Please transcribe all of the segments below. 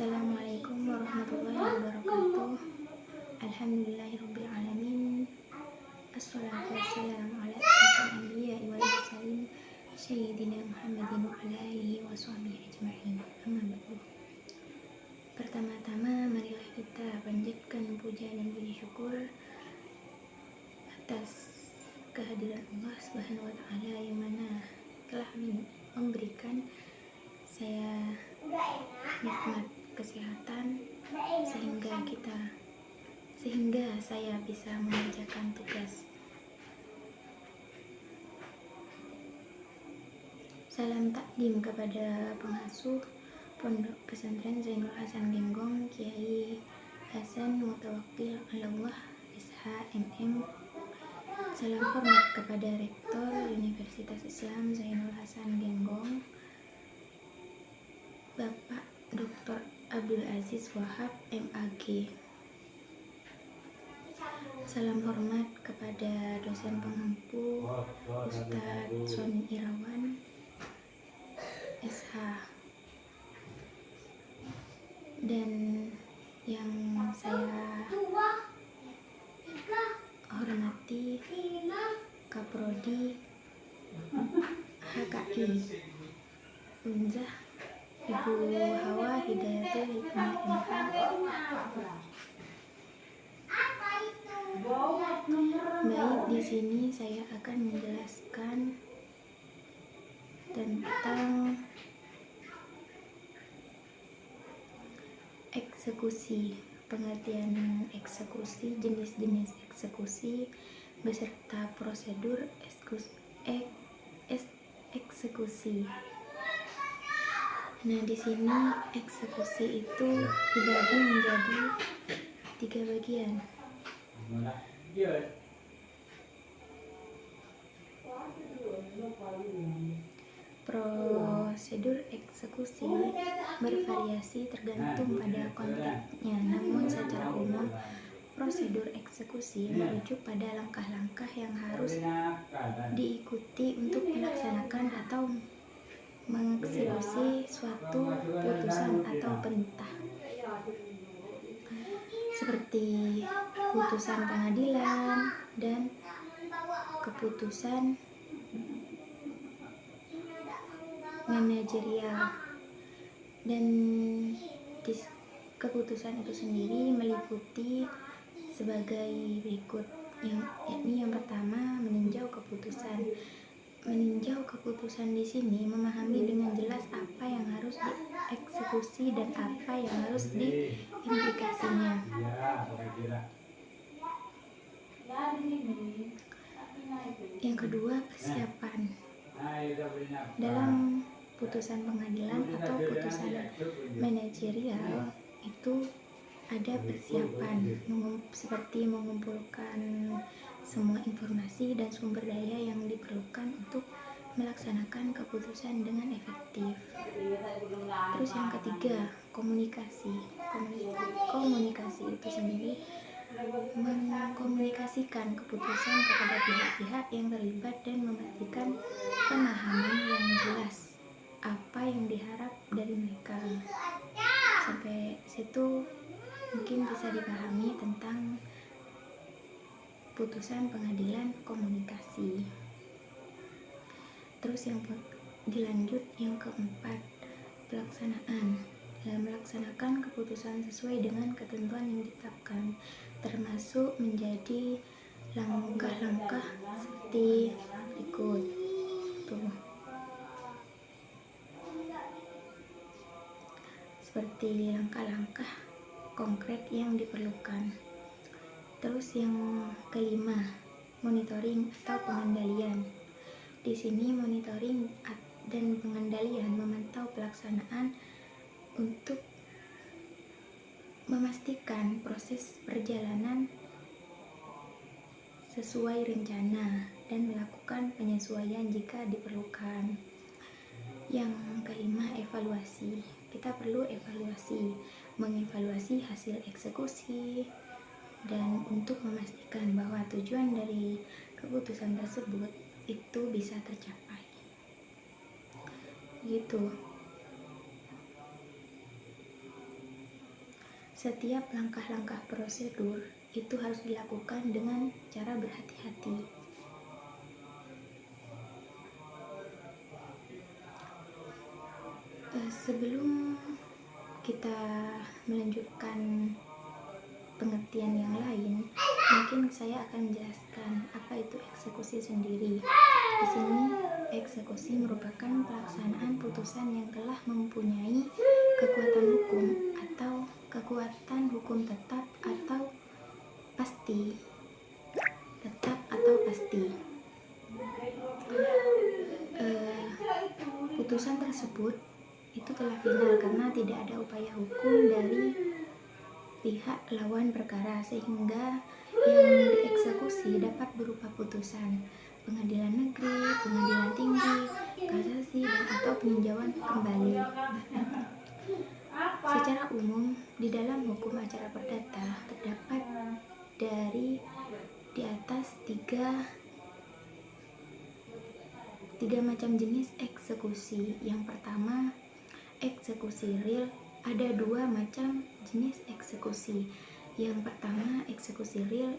Assalamualaikum warahmatullahi wabarakatuh. Alhamdulillahirabbil alamin. Assalatu wassalamu ala asyrofil anbiya'i wal mursalin sayyidina Muhammadin wa ala alihi wa sahbihi ajma'in. Amma ba'du. Pertama-tama marilah kita panjatkan puja dan puji syukur atas kehadiran Allah Subhanahu wa taala yang mana telah memberikan saya nikmat kesehatan sehingga saya bisa mengerjakan tugas. Salam takdim kepada pengasuh Pondok Pesantren Zainul Hasan Genggong, Kiai Hasan Mutawakkil Allah SHMM. Salam hormat kepada Rektor Universitas Islam Zainul Hasan Genggong, Bapak Dr. Abdul Aziz Wahab MAG. Salam hormat kepada dosen pengampu Ustadz Sony Irawan SH, dan yang saya hormati Kaprodi HKI Unzah Ibu Hawa Hidayatul Hikmah MH. Baik, di sini saya akan menjelaskan tentang eksekusi, pengertian eksekusi, jenis-jenis eksekusi beserta prosedur eksekusi. Nah, di sini eksekusi itu dibagi menjadi 3 bagian. Prosedur eksekusi bervariasi tergantung pada konteksnya, namun secara umum prosedur eksekusi merujuk pada langkah-langkah yang harus diikuti untuk melaksanakan atau mengeksekusi suatu putusan atau perintah, seperti putusan pengadilan dan keputusan manajerial. Dan keputusan itu sendiri meliputi sebagai berikut, yakni yang pertama, meninjau keputusan. Meninjau keputusan di sini memahami dengan jelas apa yang harus dieksekusi dan apa yang harus diimplikasinya. Yang kedua, persiapan. Dalam putusan pengadilan atau putusan manajerial itu ada persiapan, seperti mengumpulkan semua informasi dan sumber daya yang diperlukan untuk melaksanakan keputusan dengan efektif. Terus yang ketiga, komunikasi. Komunikasi itu sendiri mengkomunikasikan keputusan kepada pihak-pihak yang terlibat dan memastikan pemahaman yang jelas apa yang diharap dari mereka. Sampai situ mungkin bisa dipahami tentang putusan pengadilan komunikasi. Terus yang dilanjut yang keempat, pelaksanaan. Dalam melaksanakan keputusan sesuai dengan ketentuan yang ditetapkan, termasuk menjadi langkah-langkah seperti berikut. Seperti langkah-langkah konkret yang diperlukan. Terus yang kelima, monitoring atau pengendalian. Di sini monitoring dan pengendalian memantau pelaksanaan untuk memastikan proses perjalanan sesuai rencana dan melakukan penyesuaian jika diperlukan. Yang kelima, evaluasi. Kita perlu evaluasi, mengevaluasi hasil eksekusi, dan untuk memastikan bahwa tujuan dari keputusan tersebut itu bisa tercapai. Gitu. setiap langkah-langkah prosedur itu harus dilakukan dengan cara berhati-hati. Sebelum kita melanjutkan pengertian yang lain, mungkin saya akan menjelaskan apa itu eksekusi sendiri. Di sini, eksekusi merupakan pelaksanaan putusan yang telah mempunyai kekuatan hukum atau kekuatan hukum tetap atau pasti. Putusan tersebut itu telah final karena tidak ada upaya hukum dari pihak lawan perkara, sehingga yang dieksekusi dapat berupa putusan pengadilan negeri, pengadilan tinggi, kasasi, dan atau peninjauan kembali. Secara umum, di dalam hukum acara perdata terdapat dari di atas tiga macam jenis eksekusi. Yang pertama, eksekusi real. Ada dua macam jenis eksekusi. Yang pertama, eksekusi real.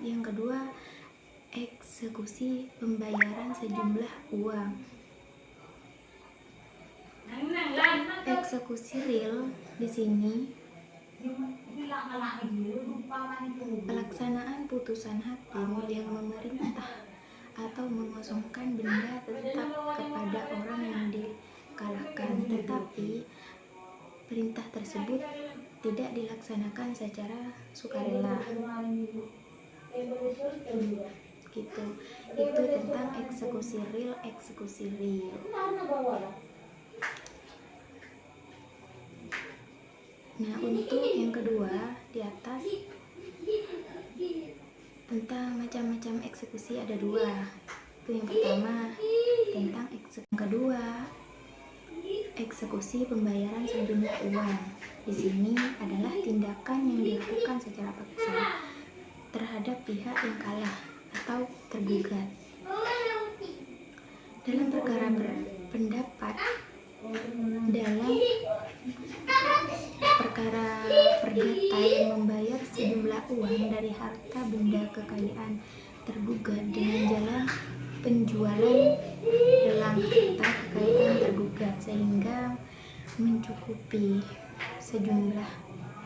Yang kedua, eksekusi pembayaran sejumlah uang. Eksekusi real di sini pelaksanaan putusan hakim yang memerintah atau mengosongkan benda tetap kepada orang yang dikalahkan, tetapi perintah tersebut tidak dilaksanakan secara sukarela. Gitu. Itu tentang eksekusi real. Nah, untuk yang kedua di atas tentang macam-macam eksekusi ada dua. Itu yang pertama tentang eksekusi. Yang kedua, eksekusi pembayaran sejumlah uang. Di sini adalah tindakan yang dilakukan secara paksa terhadap pihak yang kalah atau tergugat. Dalam perkara pendapat, dalam perkara perdata yang membayar sejumlah uang dari harta benda kekayaan tergugat dengan jalan penjualan dalam harta kekayaan tergugat sehingga mencukupi sejumlah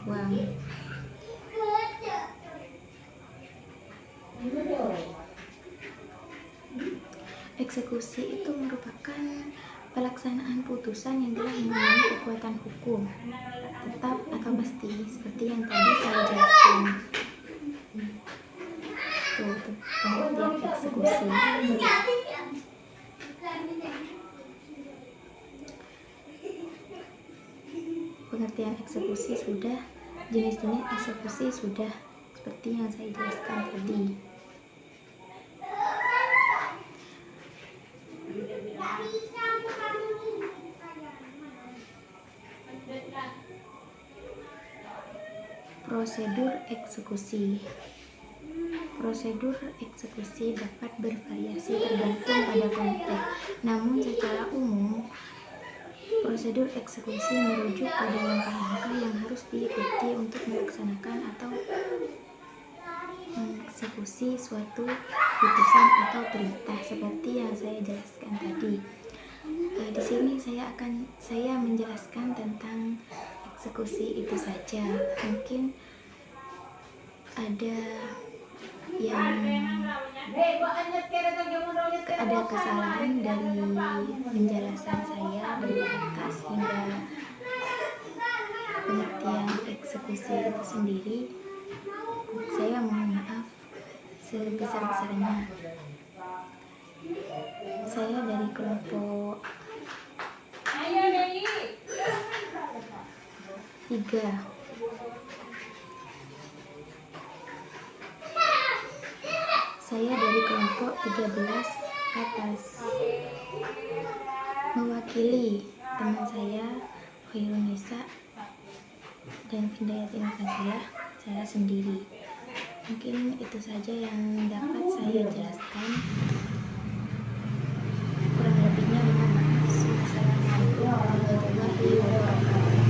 uang. Eksekusi itu merupakan pelaksanaan putusan yang telah memiliki kekuatan hukum tetap atau pasti, seperti yang tadi saya jelaskan. Itu pengertian eksekusi. Pengertian eksekusi sudah, jenis-jenis eksekusi sudah, seperti yang saya jelaskan tadi. Prosedur eksekusi. Prosedur eksekusi dapat bervariasi tergantung pada konteks. Namun secara umum, prosedur eksekusi merujuk pada langkah-langkah yang harus diikuti untuk melaksanakan atau mengeksekusi suatu putusan atau perintah seperti yang saya jelaskan tadi. Di sini saya menjelaskan tentang eksekusi itu saja. Mungkin ada yang ada kesalahan dari penjelasan saya dari atas hingga pengertian eksekusi itu sendiri. Saya mohon maaf sebesar-besarnya. Saya dari kelompok 3. Saya dari kelompok 13 atas mewakili teman saya Khairunisa dan Vindayatin Fasilah, saya sendiri. Mungkin itu saja yang dapat saya jelaskan. Kurang lebihnya mohon maaf. Assalamualaikum warahmatullahi wabarakatuh.